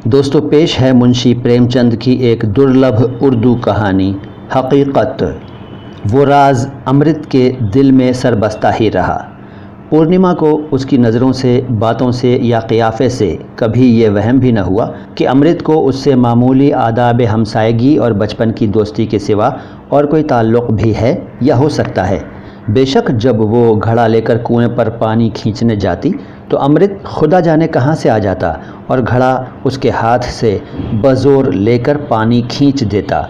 دوستو پیش ہے منشی پریم چند کی ایک درلبھ اردو کہانی حقیقت۔ وہ راز امرت کے دل میں سربستہ ہی رہا۔ پورنیما کو اس کی نظروں سے، باتوں سے یا قیافے سے کبھی یہ وہم بھی نہ ہوا کہ امرت کو اس سے معمولی آداب ہمسائیگی اور بچپن کی دوستی کے سوا اور کوئی تعلق بھی ہے یا ہو سکتا ہے۔ بے شک جب وہ گھڑا لے کر کنویں پر پانی کھینچنے جاتی تو امرت خدا جانے کہاں سے آ جاتا اور گھڑا اس کے ہاتھ سے بزور لے کر پانی کھینچ دیتا۔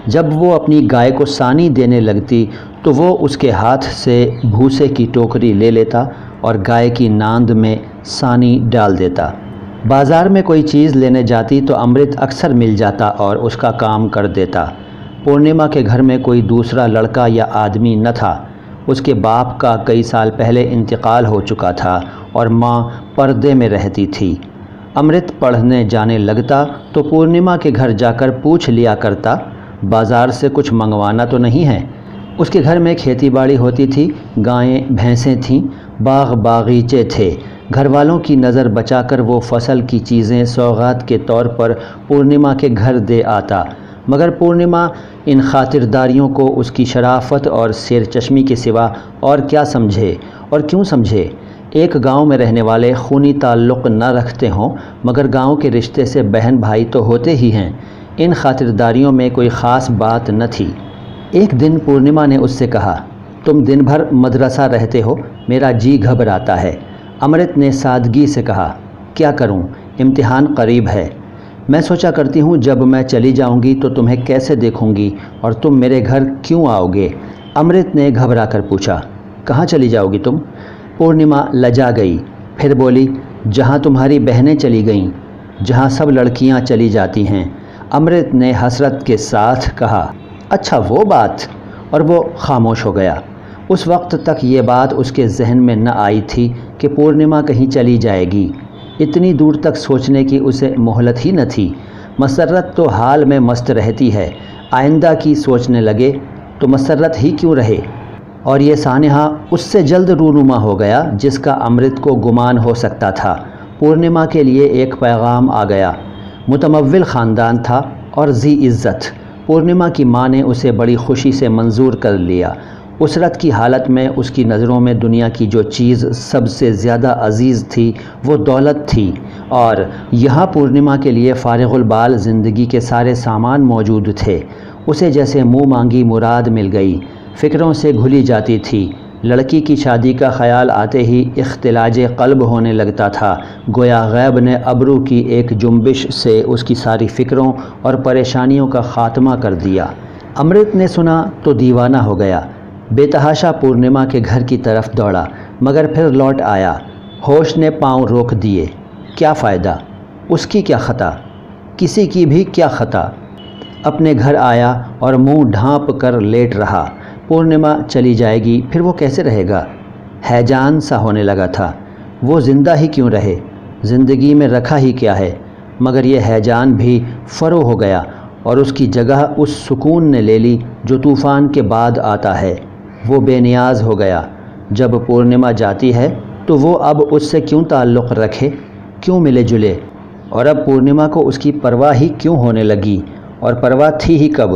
جب وہ اپنی گائے کو سانی دینے لگتی تو وہ اس کے ہاتھ سے بھوسے کی ٹوکری لے لیتا اور گائے کی ناند میں سانی ڈال دیتا۔ بازار میں کوئی چیز لینے جاتی تو امرت اکثر مل جاتا اور اس کا کام کر دیتا۔ پورنیما کے گھر میں کوئی دوسرا لڑکا یا آدمی نہ تھا۔ اس کے باپ کا کئی سال پہلے انتقال ہو چکا تھا اور ماں پردے میں رہتی تھی۔ امرت پڑھنے جانے لگتا تو پورنیما کے گھر جا کر پوچھ لیا کرتا، بازار سے کچھ منگوانا تو نہیں ہے؟ اس کے گھر میں کھیتی باڑی ہوتی تھی، گائیں بھینسیں تھیں، باغ باغیچے تھے۔ گھر والوں کی نظر بچا کر وہ فصل کی چیزیں سوغات کے طور پر پورنیما کے گھر دے آتا، مگر پورنیما ان خاطرداریوں کو اس کی شرافت اور سیر چشمی کے سوا اور کیا سمجھے اور کیوں سمجھے؟ ایک گاؤں میں رہنے والے خونی تعلق نہ رکھتے ہوں مگر گاؤں کے رشتے سے بہن بھائی تو ہوتے ہی ہیں۔ ان خاطرداریوں میں کوئی خاص بات نہ تھی۔ ایک دن پورنیما نے اس سے کہا، تم دن بھر مدرسہ رہتے ہو، میرا جی گھبراتا ہے۔ امرت نے سادگی سے کہا، کیا کروں، امتحان قریب ہے۔ میں سوچا کرتی ہوں جب میں چلی جاؤں گی تو تمہیں کیسے دیکھوں گی اور تم میرے گھر کیوں آؤ گے؟ امرت نے گھبرا کر پوچھا، کہاں چلی جاؤ گی تم؟ پورنیما لجا گئی، پھر بولی، جہاں تمہاری بہنیں چلی گئیں، جہاں سب لڑکیاں چلی جاتی ہیں۔ امرت نے حسرت کے ساتھ کہا، اچھا وہ بات، اور وہ خاموش ہو گیا۔ اس وقت تک یہ بات اس کے ذہن میں نہ آئی تھی کہ پورنیما کہیں چلی جائے گی۔ اتنی دور تک سوچنے کی اسے مہلت ہی نہ تھی۔ مسرت تو حال میں مست رہتی ہے، آئندہ کی سوچنے لگے تو مسرت ہی کیوں رہے؟ اور یہ سانحہ اس سے جلد رونما ہو گیا جس کا امرت کو گمان ہو سکتا تھا۔ پورنیما کے لیے ایک پیغام آ گیا۔ متمول خاندان تھا اور ذی عزت۔ پورنیما کی ماں نے اسے بڑی خوشی سے منظور کر لیا۔ اسرت کی حالت میں اس کی نظروں میں دنیا کی جو چیز سب سے زیادہ عزیز تھی وہ دولت تھی، اور یہاں پورنیما کے لیے فارغ البال زندگی کے سارے سامان موجود تھے۔ اسے جیسے منہ مانگی مراد مل گئی، فکروں سے گھلی جاتی تھی۔ لڑکی کی شادی کا خیال آتے ہی اختلاج قلب ہونے لگتا تھا، گویا غیب نے ابرو کی ایک جنبش سے اس کی ساری فکروں اور پریشانیوں کا خاتمہ کر دیا۔ امرت نے سنا تو دیوانہ ہو گیا، بے تحاشا پورنیما کے گھر کی طرف دوڑا، مگر پھر لوٹ آیا۔ ہوش نے پاؤں روک دیے۔ کیا فائدہ؟ اس کی کیا خطا؟ کسی کی بھی کیا خطا؟ اپنے گھر آیا اور منہ ڈھانپ کر لیٹ رہا۔ پورنیما چلی جائے گی پھر وہ کیسے رہے گا؟ ہیجان سا ہونے لگا تھا۔ وہ زندہ ہی کیوں رہے؟ زندگی میں رکھا ہی کیا ہے؟ مگر یہ ہیجان بھی فرو ہو گیا اور اس کی جگہ اس سکون نے لے لی جو طوفان کے بعد آتا ہے۔ وہ بے نیاز ہو گیا۔ جب پورنیما جاتی ہے تو وہ اب اس سے کیوں تعلق رکھے، کیوں ملے جلے؟ اور اب پورنیما کو اس کی پرواہ ہی کیوں ہونے لگی؟ اور پرواہ تھی ہی کب؟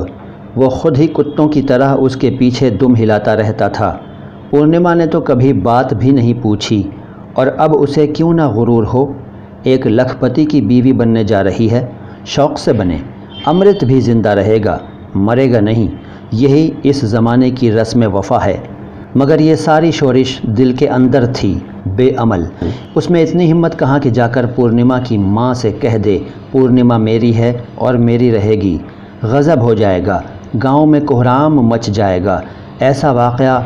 وہ خود ہی کتوں کی طرح اس کے پیچھے دم ہلاتا رہتا تھا۔ پورنیما نے تو کبھی بات بھی نہیں پوچھی، اور اب اسے کیوں نہ غرور ہو؟ ایک لکھ پتی کی بیوی بننے جا رہی ہے، شوق سے بنے۔ امرت بھی زندہ رہے گا، مرے گا نہیں، یہی اس زمانے کی رسم وفا ہے۔ مگر یہ ساری شورش دل کے اندر تھی، بے عمل۔ اس میں اتنی ہمت کہاں کہ جا کر پورنیما کی ماں سے کہہ دے، پورنیما میری ہے اور میری رہے گی۔ غضب ہو جائے گا، گاؤں میں کوہرام مچ جائے گا۔ ایسا واقعہ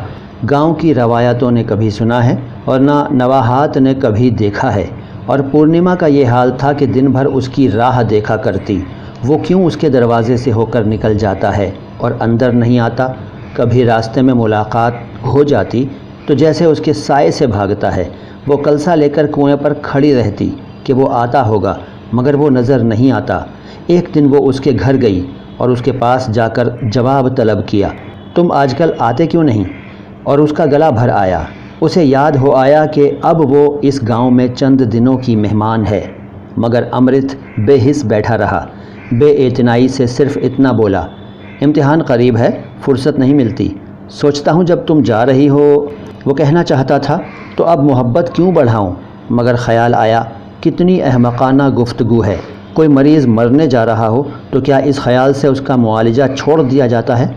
گاؤں کی روایتوں نے کبھی سنا ہے اور نہ نواحات نے کبھی دیکھا ہے۔ اور پورنیما کا یہ حال تھا کہ دن بھر اس کی راہ دیکھا کرتی، وہ کیوں اس کے دروازے سے ہو کر نکل جاتا ہے اور اندر نہیں آتا؟ کبھی راستے میں ملاقات ہو جاتی تو جیسے اس کے سائے سے بھاگتا ہے۔ وہ کلسا لے کر کنویں پر کھڑی رہتی کہ وہ آتا ہوگا، مگر وہ نظر نہیں آتا۔ ایک دن وہ اس کے گھر گئی اور اس کے پاس جا کر جواب طلب کیا، تم آج کل آتے کیوں نہیں؟ اور اس کا گلا بھر آیا۔ اسے یاد ہو آیا کہ اب وہ اس گاؤں میں چند دنوں کی مہمان ہے۔ مگر امرت بے حس بیٹھا رہا۔ بے اعتنائی سے صرف اتنا بولا، امتحان قریب ہے، فرصت نہیں ملتی۔ سوچتا ہوں جب تم جا رہی ہو، وہ کہنا چاہتا تھا تو اب محبت کیوں بڑھاؤں، مگر خیال آیا کتنی احمقانہ گفتگو ہے۔ کوئی مریض مرنے جا رہا ہو تو کیا اس خیال سے اس کا معالجہ چھوڑ دیا جاتا ہے؟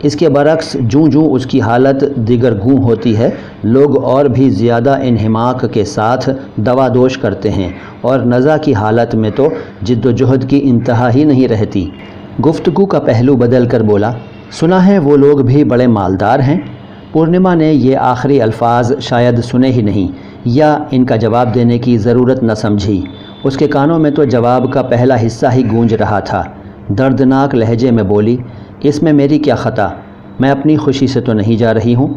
اس کے برعکس جوں جوں اس کی حالت دیگر گوں ہوتی ہے، لوگ اور بھی زیادہ انہماک کے ساتھ دوا دوش کرتے ہیں، اور نزع کی حالت میں تو جد و جہد کی انتہا ہی نہیں رہتی۔ گفتگو کا پہلو بدل کر بولا، سنا ہے وہ لوگ بھی بڑے مالدار ہیں؟ پورنما نے یہ آخری الفاظ شاید سنے ہی نہیں، یا ان کا جواب دینے کی ضرورت نہ سمجھی۔ اس کے کانوں میں تو جواب کا پہلا حصہ ہی گونج رہا تھا۔ دردناک لہجے میں بولی، اس میں میری کیا خطا؟ میں اپنی خوشی سے تو نہیں جا رہی ہوں،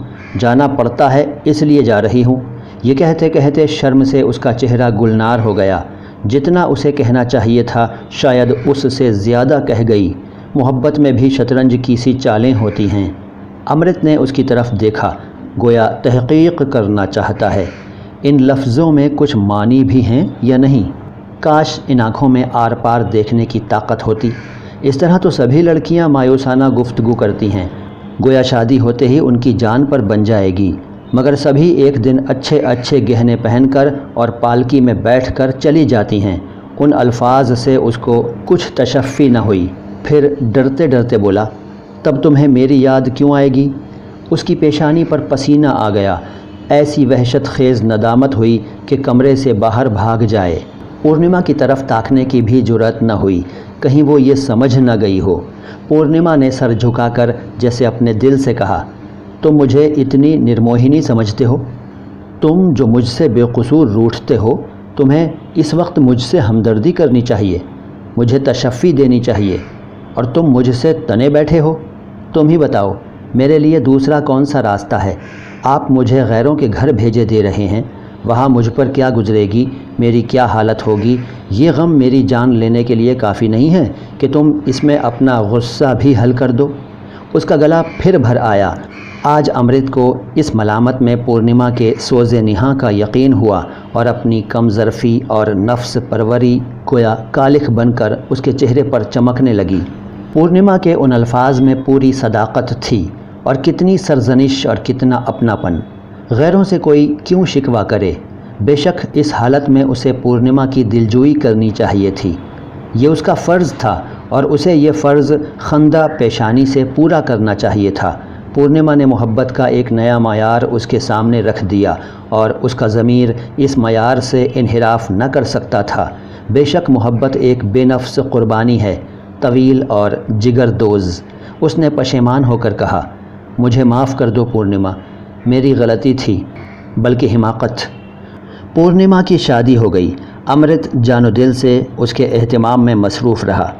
جانا پڑتا ہے اس لیے جا رہی ہوں۔ یہ کہتے کہتے شرم سے اس کا چہرہ گلنار ہو گیا۔ جتنا اسے کہنا چاہیے تھا شاید اس سے زیادہ کہہ گئی۔ محبت میں بھی شطرنج کی سی چالیں ہوتی ہیں۔ امرت نے اس کی طرف دیکھا، گویا تحقیق کرنا چاہتا ہے، ان لفظوں میں کچھ معنی بھی ہیں یا نہیں؟ کاش ان آنکھوں میں آر پار دیکھنے کی طاقت ہوتی۔ اس طرح تو سبھی لڑکیاں مایوسانہ گفتگو کرتی ہیں، گویا شادی ہوتے ہی ان کی جان پر بن جائے گی، مگر سبھی ایک دن اچھے اچھے گہنے پہن کر اور پالکی میں بیٹھ کر چلی جاتی ہیں۔ ان الفاظ سے اس کو کچھ تشفی نہ ہوئی، پھر ڈرتے ڈرتے بولا، تب تمہیں میری یاد کیوں آئے گی؟ اس کی پیشانی پر پسینہ آ گیا، ایسی وحشت خیز ندامت ہوئی کہ کمرے سے باہر بھاگ جائے۔ پورنما کی طرف تاکنے کی بھی جرأت نہ ہوئی، کہیں وہ یہ سمجھ نہ گئی ہو۔ پورنما نے سر جھکا کر جیسے اپنے دل سے کہا، تم مجھے اتنی نرموہنی سمجھتے ہو؟ تم جو مجھ سے بے قصور روٹھتے ہو، تمہیں اس وقت مجھ سے ہمدردی کرنی چاہیے، مجھے تشفی دینی چاہیے، اور تم مجھ سے تنے بیٹھے ہو۔ تم ہی بتاؤ، میرے لیے دوسرا کون سا راستہ ہے؟ آپ مجھے غیروں کے گھر بھیجے دے رہے ہیں، وہاں مجھ پر کیا گزرے گی، میری کیا حالت ہوگی، یہ غم میری جان لینے کے لیے کافی نہیں ہے کہ تم اس میں اپنا غصہ بھی حل کر دو۔ اس کا گلا پھر بھر آیا۔ آج امرت کو اس ملامت میں پورنما کے سوز نہاں کا یقین ہوا، اور اپنی کم ظرفی اور نفس پروری گویا کالخ بن کر اس کے چہرے پر چمکنے لگی۔ پورنما کے ان الفاظ میں پوری صداقت تھی، اور کتنی سرزنش اور کتنا اپناپن۔ غیروں سے کوئی کیوں شکوہ کرے؟ بے شک اس حالت میں اسے پورنما کی دلجوئی کرنی چاہیے تھی، یہ اس کا فرض تھا، اور اسے یہ فرض خندہ پیشانی سے پورا کرنا چاہیے تھا۔ پورنما نے محبت کا ایک نیا معیار اس کے سامنے رکھ دیا، اور اس کا ضمیر اس معیار سے انحراف نہ کر سکتا تھا۔ بے شک محبت ایک بے نفس قربانی ہے، طویل اور جگر دوز۔ اس نے پشیمان ہو کر کہا، مجھے معاف کر دو پورنما، میری غلطی تھی، بلکہ حماقت۔ پورنما کی شادی ہو گئی۔ امرت جان و دل سے اس کے اہتمام میں مصروف رہا۔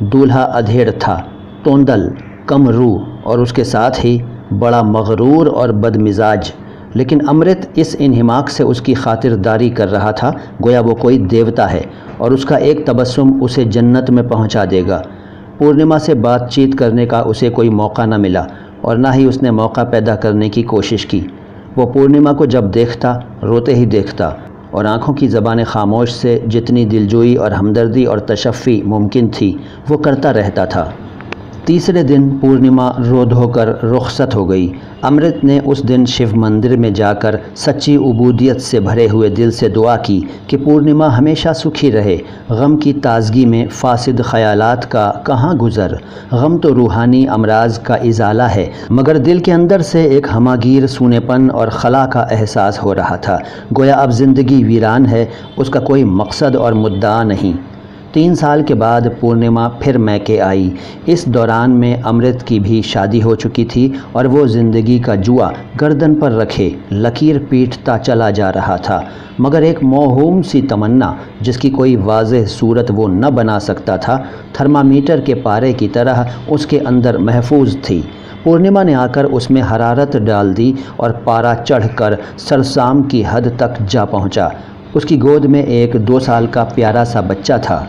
دولہا ادھیڑ تھا، توندل، کم روح، اور اس کے ساتھ ہی بڑا مغرور اور بد مزاج، لیکن امرت اس انہماک سے اس کی خاطرداری کر رہا تھا گویا وہ کوئی دیوتا ہے، اور اس کا ایک تبسم اسے جنت میں پہنچا دے گا۔ پورنما سے بات چیت کرنے کا اسے کوئی موقع نہ ملا، اور نہ ہی اس نے موقع پیدا کرنے کی کوشش کی۔ وہ پورنما کو جب دیکھتا روتے ہی دیکھتا، اور آنکھوں کی زبان خاموش سے جتنی دلجوئی اور ہمدردی اور تشفی ممکن تھی وہ کرتا رہتا تھا۔ تیسرے دن پورنما رو دھو کر رخصت ہو گئی۔ امرت نے اس دن شیو مندر میں جا کر سچی عبودیت سے بھرے ہوئے دل سے دعا کی کہ پورنما ہمیشہ سکھی رہے۔ غم کی تازگی میں فاسد خیالات کا کہاں گزر؟ غم تو روحانی امراض کا ازالہ ہے، مگر دل کے اندر سے ایک ہماگیر سونے پن اور خلا کا احساس ہو رہا تھا، گویا اب زندگی ویران ہے، اس کا کوئی مقصد اور مدعا نہیں۔ 3 سال کے بعد پورنما پھر میکے آئی۔ اس دوران میں امرت کی بھی شادی ہو چکی تھی، اور وہ زندگی کا جوا گردن پر رکھے لکیر پیٹتا چلا جا رہا تھا، مگر ایک موہوم سی تمنا جس کی کوئی واضح صورت وہ نہ بنا سکتا تھا، تھرمامیٹر کے پارے کی طرح اس کے اندر محفوظ تھی۔ پورنما نے آ کر اس میں حرارت ڈال دی، اور پارا چڑھ کر سرسام کی حد تک جا پہنچا۔ اس کی گود میں ایک 2 سال کا پیارا سا بچہ تھا۔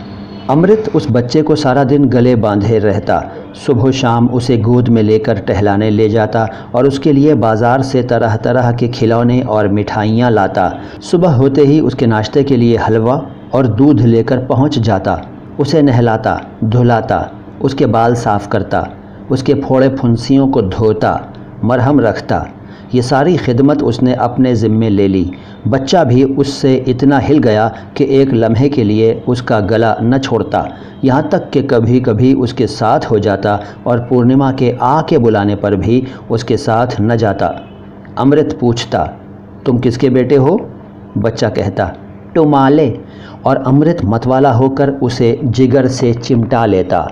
امرت اس بچے کو سارا دن گلے باندھے رہتا، صبح و شام اسے گود میں لے کر ٹہلانے لے جاتا، اور اس کے لیے بازار سے طرح طرح کے کھلونے اور مٹھائیاں لاتا۔ صبح ہوتے ہی اس کے ناشتے کے لیے حلوہ، اور دودھ لے کر پہنچ جاتا، اسے نہلاتا، دھلاتا، اس کے بال صاف کرتا، اس کے پھوڑے پھنسیوں کو دھوتا، مرہم رکھتا۔ یہ ساری خدمت اس نے اپنے ذمے لے لی۔ بچہ بھی اس سے اتنا ہل گیا کہ ایک لمحے کے لیے اس کا گلا نہ چھوڑتا، یہاں تک کہ کبھی کبھی اس کے ساتھ ہو جاتا اور پورنیما کے آ کے بلانے پر بھی اس کے ساتھ نہ جاتا۔ امرت پوچھتا، تم کس کے بیٹے ہو؟ بچہ کہتا، تمہارے، اور امرت متوالا ہو کر اسے جگر سے چمٹا لیتا۔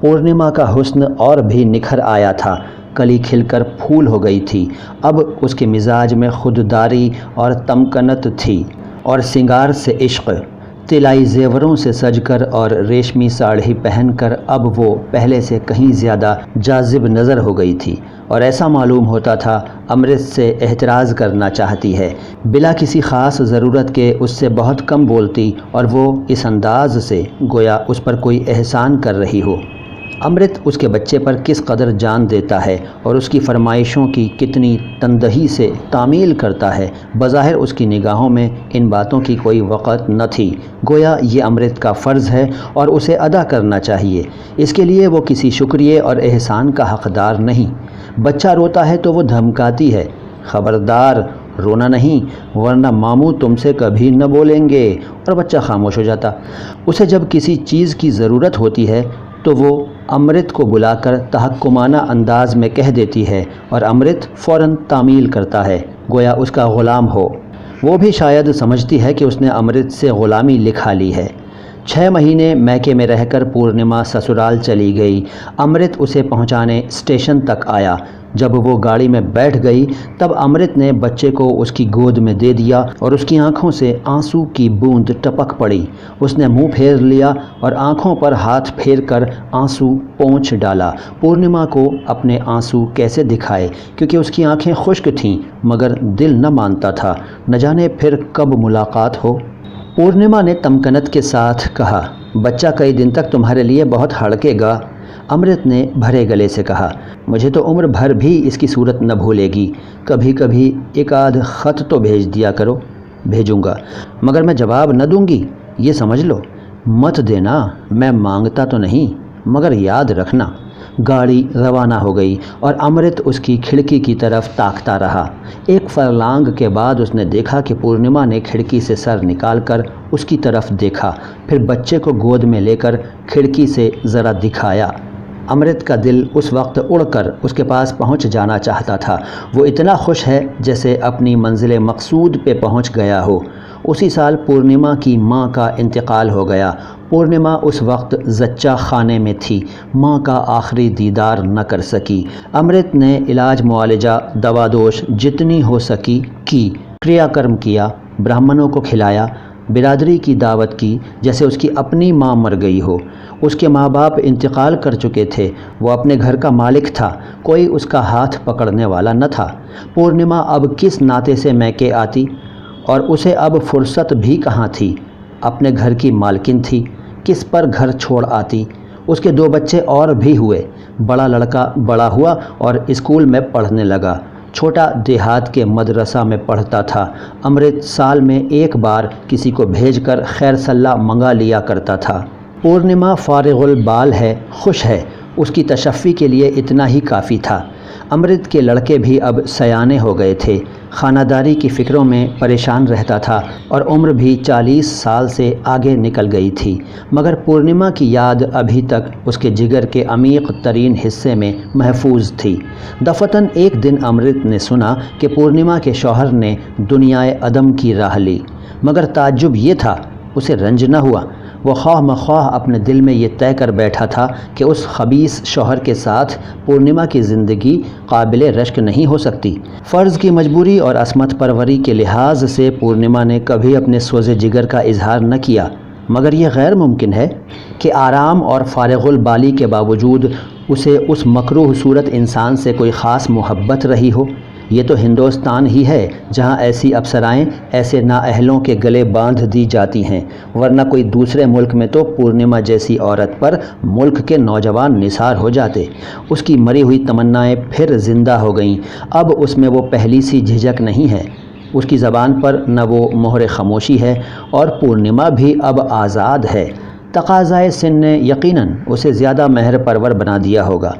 پورنیما کا حسن اور بھی نکھر آیا تھا، کلی کھل کر پھول ہو گئی تھی۔ اب اس کے مزاج میں خودداری اور تمکنت تھی، اور سنگار سے عشق۔ طلائی زیوروں سے سج کر اور ریشمی ساڑھی پہن کر اب وہ پہلے سے کہیں زیادہ جاذب نظر ہو گئی تھی، اور ایسا معلوم ہوتا تھا امرت سے احتراز کرنا چاہتی ہے، بلا کسی خاص ضرورت کے اس سے بہت کم بولتی، اور وہ اس انداز سے گویا اس پر کوئی احسان کر رہی ہو۔ امرت اس کے بچے پر کس قدر جان دیتا ہے اور اس کی فرمائشوں کی کتنی تندہی سے تعمیل کرتا ہے، بظاہر اس کی نگاہوں میں ان باتوں کی کوئی وقت نہ تھی، گویا یہ امرت کا فرض ہے اور اسے ادا کرنا چاہیے، اس کے لیے وہ کسی شکریہ اور احسان کا حقدار نہیں۔ بچہ روتا ہے تو وہ دھمکاتی ہے، خبردار رونا نہیں ورنہ ماموں تم سے کبھی نہ بولیں گے، اور بچہ خاموش ہو جاتا۔ اسے جب کسی چیز کی ضرورت ہوتی ہے تو وہ امرت کو بلا کر تحکمانہ انداز میں کہہ دیتی ہے، اور امرت فوراً تعمیل کرتا ہے، گویا اس کا غلام ہو۔ وہ بھی شاید سمجھتی ہے کہ اس نے امرت سے غلامی لکھا لی ہے۔ 6 مہینے میکے میں رہ کر پورنیما سسرال چلی گئی۔ امرت اسے پہنچانے اسٹیشن تک آیا۔ جب وہ گاڑی میں بیٹھ گئی تب امرت نے بچے کو اس کی گود میں دے دیا اور اس کی آنکھوں سے آنسو کی بوند ٹپک پڑی۔ اس نے منہ پھیر لیا اور آنکھوں پر ہاتھ پھیر کر آنسو پونچھ ڈالا۔ پورنیما کو اپنے آنسو کیسے دکھائے، کیونکہ اس کی آنکھیں خشک تھیں، مگر دل نہ مانتا تھا، نہ جانے پھر کب ملاقات ہو۔ پورنیما نے تمکنت کے ساتھ کہا، بچہ کئی دن تک تمہارے لیے بہت ہڑکے گا۔ امرت نے بھرے گلے سے کہا، مجھے تو عمر بھر بھی اس کی صورت نہ بھولے گی، کبھی کبھی ایک آدھ خط تو بھیج دیا کرو۔ بھیجوں گا، مگر میں جواب نہ دوں گی، یہ سمجھ لو۔ مت دینا، میں مانگتا تو نہیں، مگر یاد رکھنا۔ گاڑی روانہ ہو گئی اور امرت اس کی کھڑکی کی طرف تاکتا رہا۔ ایک فرلانگ کے بعد اس نے دیکھا کہ پورنیما نے کھڑکی سے سر نکال کر اس کی طرف دیکھا، پھر بچے کو گود میں لے کر کھڑکی سے ذرا دکھایا۔ امرت کا دل اس وقت اڑ کر اس کے پاس پہنچ جانا چاہتا تھا۔ وہ اتنا خوش ہے جیسے اپنی منزل مقصود پہ پہنچ گیا ہو۔ اسی سال پورنیما کی ماں کا انتقال ہو گیا۔ پورنیما اس وقت زچہ خانے میں تھی، ماں کا آخری دیدار نہ کر سکی۔ امرت نے علاج معالجہ دوادوش جتنی ہو سکی کی، کریا کرم کیا، براہمنوں کو کھلایا، برادری کی دعوت کی جیسے اس کی اپنی ماں مر گئی ہو۔ اس کے ماں باپ انتقال کر چکے تھے، وہ اپنے گھر کا مالک تھا، کوئی اس کا ہاتھ پکڑنے والا نہ تھا۔ پورنیما اب کس ناطے سے میکے آتی، اور اسے اب فرصت بھی کہاں تھی؟ اپنے گھر کی مالکن تھی، کس پر گھر چھوڑ آتی؟ اس کے 2 بچے اور بھی ہوئے، بڑا لڑکا بڑا ہوا اور اسکول میں پڑھنے لگا، چھوٹا دیہات کے مدرسہ میں پڑھتا تھا۔ امرت سال میں ایک بار کسی کو بھیج کر خیر صلاح منگا لیا کرتا تھا۔ پورنیما فارغ البال ہے، خوش ہے، اس کی تشفی کے لیے اتنا ہی کافی تھا۔ امرت کے لڑکے بھی اب سیانے ہو گئے تھے، خانہ داری کی فکروں میں پریشان رہتا تھا اور عمر بھی 40 سال سے آگے نکل گئی تھی، مگر پورنیما کی یاد ابھی تک اس کے جگر کے عمیق ترین حصے میں محفوظ تھی۔ دفعتاً ایک دن امرت نے سنا کہ پورنیما کے شوہر نے دنیائے عدم کی راہ لی، مگر تعجب یہ تھا، اسے رنج نہ ہوا۔ وہ خواہ مخواہ اپنے دل میں یہ طے کر بیٹھا تھا کہ اس خبیث شوہر کے ساتھ پورنیما کی زندگی قابل رشک نہیں ہو سکتی۔ فرض کی مجبوری اور عصمت پروری کے لحاظ سے پورنیما نے کبھی اپنے سوز جگر کا اظہار نہ کیا، مگر یہ غیر ممکن ہے کہ آرام اور فارغ البالی کے باوجود اسے اس مکروہ صورت انسان سے کوئی خاص محبت رہی ہو۔ یہ تو ہندوستان ہی ہے جہاں ایسی افسرائیں ایسے نااہلوں کے گلے باندھ دی جاتی ہیں، ورنہ کوئی دوسرے ملک میں تو پورنیما جیسی عورت پر ملک کے نوجوان نثار ہو جاتے۔ اس کی مری ہوئی تمنائیں پھر زندہ ہو گئیں، اب اس میں وہ پہلی سی جھجک نہیں ہے۔ اس کی زبان پر نہ وہ مہر خاموشی ہے اور پورنما بھی اب آزاد ہے۔ تقاضائے سن نے یقیناً اسے زیادہ مہر پرور بنا دیا ہوگا۔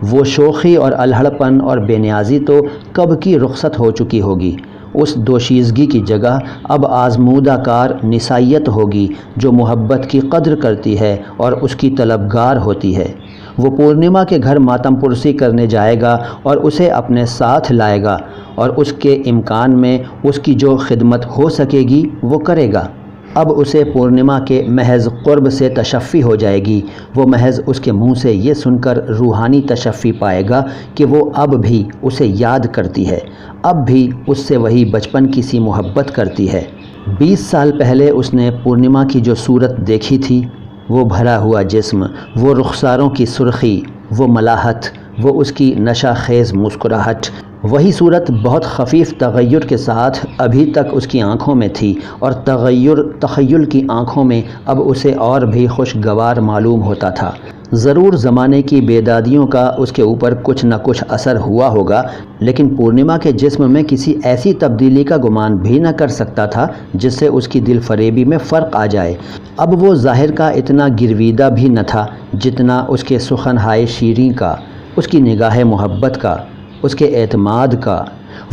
وہ شوخی اور الہڑپن اور بے نیازی تو کب کی رخصت ہو چکی ہوگی۔ اس دوشیزگی کی جگہ اب آزمودہ کار نسائیت ہوگی جو محبت کی قدر کرتی ہے اور اس کی طلبگار ہوتی ہے۔ وہ پورنما کے گھر ماتم پرسی کرنے جائے گا اور اسے اپنے ساتھ لائے گا اور اس کے امکان میں اس کی جو خدمت ہو سکے گی وہ کرے گا۔ اب اسے پورنما کے محض قرب سے تشفی ہو جائے گی۔ وہ محض اس کے منہ سے یہ سن کر روحانی تشفی پائے گا کہ وہ اب بھی اسے یاد کرتی ہے، اب بھی اس سے وہی بچپن کی سی محبت کرتی ہے۔ 20 سال پہلے اس نے پورنما کی جو صورت دیکھی تھی، وہ بھرا ہوا جسم، وہ رخساروں کی سرخی، وہ ملاحت، وہ اس کی نشہ خیز مسکراہٹ، وہی صورت بہت خفیف تغیر کے ساتھ ابھی تک اس کی آنکھوں میں تھی، اور تخیل کی آنکھوں میں اب اسے اور بھی خوشگوار معلوم ہوتا تھا۔ ضرور زمانے کی بیدادیوں کا اس کے اوپر کچھ نہ کچھ اثر ہوا ہوگا، لیکن پورنما کے جسم میں کسی ایسی تبدیلی کا گمان بھی نہ کر سکتا تھا جس سے اس کی دل فریبی میں فرق آ جائے۔ اب وہ ظاہر کا اتنا گرویدہ بھی نہ تھا جتنا اس کے سخن ہائے شیریں کا، اس کی نگاہ محبت کا، اس کے اعتماد کا۔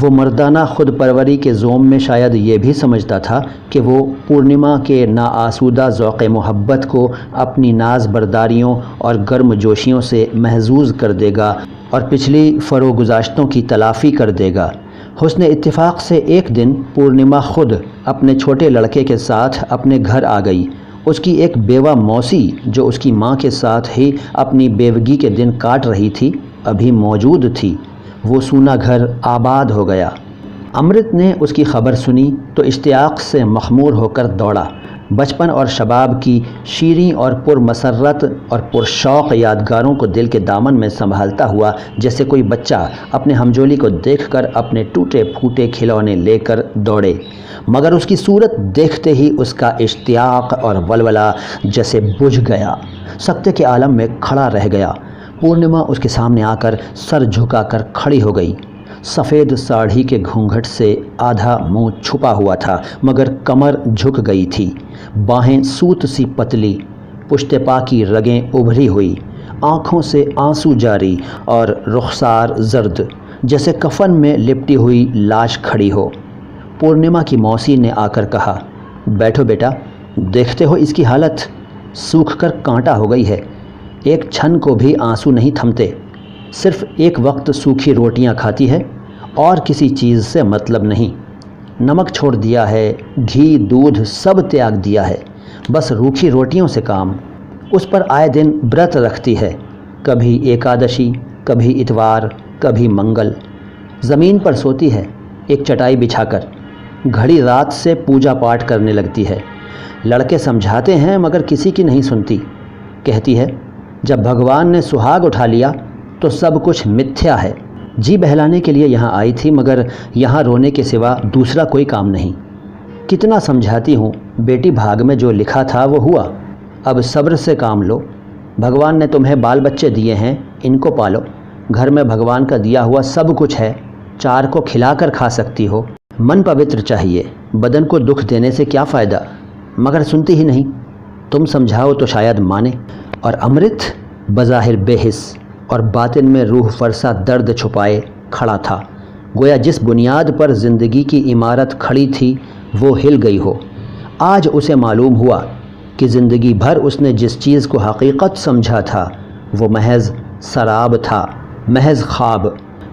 وہ مردانہ خود پروری کے زوم میں شاید یہ بھی سمجھتا تھا کہ وہ پورنما کے ناآسودہ ذوق محبت کو اپنی ناز برداریوں اور گرم جوشیوں سے محظوظ کر دے گا اور پچھلی فروگزاشتوں کی تلافی کر دے گا۔ حسن اتفاق سے ایک دن پورنما خود اپنے چھوٹے لڑکے کے ساتھ اپنے گھر آ گئی۔ اس کی ایک بیوہ موسی جو اس کی ماں کے ساتھ ہی اپنی بیوگی کے دن کاٹ رہی تھی، ابھی موجود تھی۔ وہ سونا گھر آباد ہو گیا۔ امرت نے اس کی خبر سنی تو اشتیاق سے مخمور ہو کر دوڑا۔ بچپن اور شباب کی شیریں اور پرمسرت اور پرشوق یادگاروں کو دل کے دامن میں سنبھالتا ہوا جیسے کوئی بچہ اپنے ہمجولی کو دیکھ کر اپنے ٹوٹے پھوٹے کھلونے لے کر دوڑے، مگر اس کی صورت دیکھتے ہی اس کا اشتیاق اور ولولہ جیسے بجھ گیا، سکتے کے عالم میں کھڑا رہ گیا۔ پورنما اس کے سامنے آ کر سر جھکا کر کھڑی ہو گئی۔ سفید ساڑھی کے گھونگھٹ سے آدھا منہ چھپا ہوا تھا مگر کمر جھک گئی تھی، باہیں سوت سی پتلی، پشت پا کی رگیں ابھری ہوئی، آنکھوں سے آنسو جاری اور رخسار زرد جیسے کفن میں لپٹی ہوئی لاش کھڑی ہو۔ پورنما کی موسی نے آ کر کہا، بیٹھو بیٹا، دیکھتے ہو اس کی حالت سوکھ کر کانٹا ہو گئی ہے، ایک چھن کو بھی آنسو نہیں تھمتے، صرف ایک وقت سوکھی روٹیاں کھاتی ہے اور کسی چیز سے مطلب نہیں، نمک چھوڑ دیا ہے، گھی دودھ سب تیاگ دیا ہے، بس روکھی روٹیوں سے کام۔ اس پر آئے دن برت رکھتی ہے، کبھی ایکادشی، کبھی اتوار، کبھی منگل۔ زمین پر سوتی ہے ایک چٹائی بچھا کر، گھڑی رات سے پوجا پاٹ کرنے لگتی ہے۔ لڑکے سمجھاتے ہیں مگر کسی کی نہیں سنتی، کہتی ہے جب بھگوان نے سہاگ اٹھا لیا تو سب کچھ متھیا ہے۔ جی بہلانے کے لیے یہاں آئی تھی مگر یہاں رونے کے سوا دوسرا کوئی کام نہیں۔ کتنا سمجھاتی ہوں، بیٹی بھاگ میں جو لکھا تھا وہ ہوا، اب صبر سے کام لو، بھگوان نے تمہیں بال بچے دیے ہیں، ان کو پالو، گھر میں بھگوان کا دیا ہوا سب کچھ ہے، چار کو کھلا کر کھا سکتی ہو۔ من پوتر چاہیے، بدن کو دکھ دینے سے کیا فائدہ، مگر سنتی ہی نہیں، تم سمجھاؤ تو شاید مانے۔ اور امرت بظاہر بے حس اور باطن میں روح فرسا درد چھپائے کھڑا تھا، گویا جس بنیاد پر زندگی کی عمارت کھڑی تھی وہ ہل گئی ہو۔ آج اسے معلوم ہوا کہ زندگی بھر اس نے جس چیز کو حقیقت سمجھا تھا وہ محض سراب تھا، محض خواب۔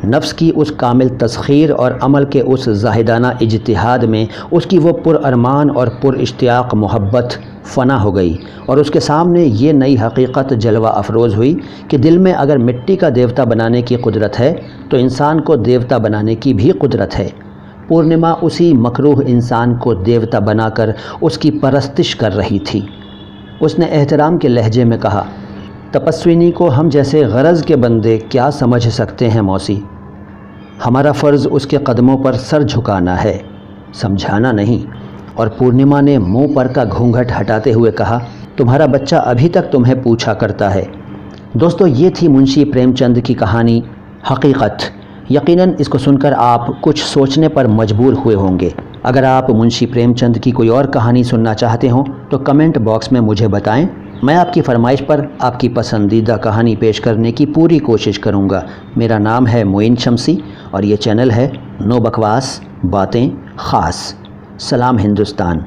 نفس کی اس کامل تسخیر اور عمل کے اس زاہدانہ اجتہاد میں اس کی وہ پر ارمان اور پر اشتیاق محبت فنا ہو گئی، اور اس کے سامنے یہ نئی حقیقت جلوہ افروز ہوئی کہ دل میں اگر مٹی کا دیوتا بنانے کی قدرت ہے تو انسان کو دیوتا بنانے کی بھی قدرت ہے۔ پورنما اسی مکروہ انسان کو دیوتا بنا کر اس کی پرستش کر رہی تھی۔ اس نے احترام کے لہجے میں کہا، تپسوینی کو ہم جیسے غرض کے بندے کیا سمجھ سکتے ہیں موسی، ہمارا فرض اس کے قدموں پر سر جھکانا ہے، سمجھانا نہیں۔ اور پورنما نے منہ پر کا گھونگھٹ ہٹاتے ہوئے کہا، تمہارا بچہ ابھی تک تمہیں پوچھا کرتا ہے۔ دوستو، یہ تھی منشی پریم چند کی کہانی حقیقت، یقیناً اس کو سن کر آپ کچھ سوچنے پر مجبور ہوئے ہوں گے۔ اگر آپ منشی پریم چند کی کوئی اور کہانی سننا چاہتے ہوں تو کمنٹ باکس میں مجھے بتائیں، میں آپ کی فرمائش پر آپ کی پسندیدہ کہانی پیش کرنے کی پوری کوشش کروں گا۔ میرا نام ہے معین شمسی اور یہ چینل ہے نو بکواس باتیں خاص۔ سلام ہندوستان۔